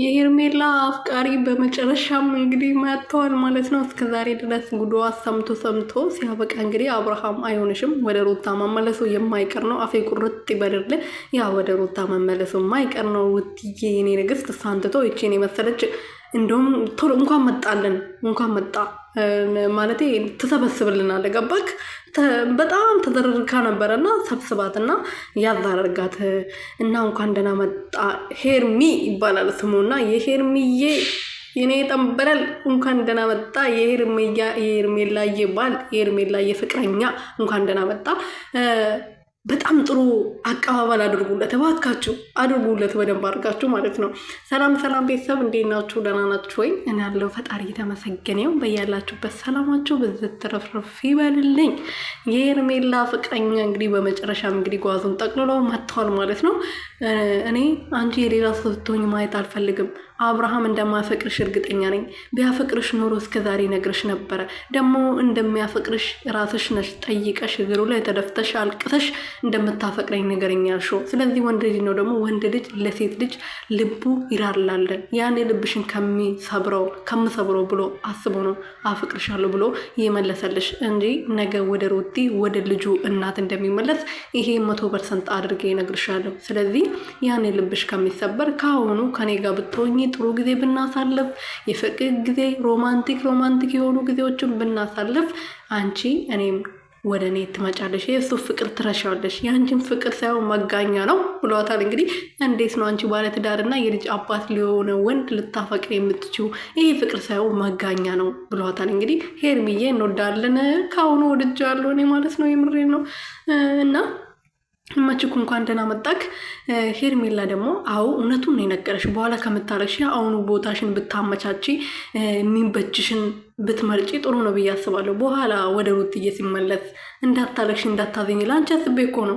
የሄርሜላ አፍቃሪ በመጨረሻም እንግዲህ መጥተዋል ማለት ነው። እስከ ዛሬ ድረስ ጉዷ ሰምቶ ሰምቶ ሲያበቃ እንግዲህ አብርሃም አይሆንሽም፣ ወደ ሩታ መመለሱ የማይቀር ነው። አፌ ቁርጥ ይበልል። ያ ወደ ሩታ መመለሱ የማይቀር ነው። ውትዬ የኔ ንግስት ሳንትቶ ይቼን የመሰለች እንደውም ቶሎ እንኳን መጣልን እንኳን መጣ ማለት ትሰበስብልናል። ገባክ? በጣም ተዘርርካ ነበረና ሰብስባትና ያዛረጋት እና እንኳን ደህና መጣ ሄርሚ ይባላል ስሙና የሄርሚዬ የኔ ጠንበረል እንኳን ደህና መጣ። የሄርሜላዬ ባል የሄርሜላዬ ፍቅረኛ እንኳን ደህና መጣ። በጣም ጥሩ አቀባበል አድርጉለት፣ እባካችሁ አድርጉለት በደንብ አድርጋችሁ ማለት ነው። ሰላም ሰላም ቤተሰብ እንዴት ናችሁ? ደህና ናችሁ ወይ? እኔ ያለው ፈጣሪ የተመሰገነው። በያላችሁበት ሰላማችሁ ብዝት ተረፍረፍ ይበልልኝ። የሄርሜላ ፍቅረኛ እንግዲህ በመጨረሻም እንግዲህ ጓዙን ጠቅልሎ መጥተዋል ማለት ነው። እኔ አንቺ የሌላ ሰው ስትሆኝ ማየት አልፈልግም። አብርሃም እንደማያፈቅርሽ እርግጠኛ ነኝ። ቢያፈቅርሽ ኖሮ እስከዛሬ ነግርሽ ነበረ። ደግሞ እንደሚያፈቅርሽ ራስሽ ነሽ ጠይቀሽ እግሩ ላይ ተደፍተሽ አልቅተሽ እንደምታፈቅረኝ ነገረኛ ያልሽው። ስለዚህ ወንድ ልጅ ነው ደግሞ ወንድ ልጅ ለሴት ልጅ ልቡ ይራራላለን። ያኔ ልብሽን ከምሰብረው ብሎ አስቦ ነው አፈቅርሻለሁ ብሎ ይመለሰልሽ እንጂ ነገ ወደ ሩቲ ወደ ልጁ እናት እንደሚመለስ ይሄ 100% አድርጌ ይነግርሻለሁ። ስለዚህ ያኔ ልብሽ ከሚሰበር ከአሁኑ ከኔ ጋር ብትሆኚ ጥሩ ጊዜ ብናሳልፍ፣ የፍቅር ጊዜ ሮማንቲክ የሆኑ ጊዜዎችን ብናሳልፍ አንቺ እኔም ወደ እኔ ትመጫለሽ። የእሱ ፍቅር ትረሻለሽ። የአንቺን ፍቅር ሳይሆን መጋኛ ነው ብሏታል። እንግዲህ እንዴት ነው አንቺ ባለትዳርና የልጅ አባት ሊሆነ ወንድ ልታፈቅር የምትችው? ይሄ ፍቅር ሳይሆን መጋኛ ነው ብሏታል። እንግዲህ ሄርሚዬ እንወዳለን፣ ከአሁኑ ወድጃለሁ እኔ ማለት ነው። የምሬ ነው እና መችኩ እንኳን ደህና መጣክ። ሄርሜላ ደግሞ አዎ እውነቱን ነው የነገረሽ። በኋላ ከምታለሽ አሁኑ ቦታሽን ብታመቻቺ የሚበጅሽን ብትመርጪ ጥሩ ነው ብዬ አስባለሁ። በኋላ ወደ ሩትዬ ሲመለስ እንዳታለቅሽ እንዳታዘኝ ለአንቺ አስቤ እኮ ነው።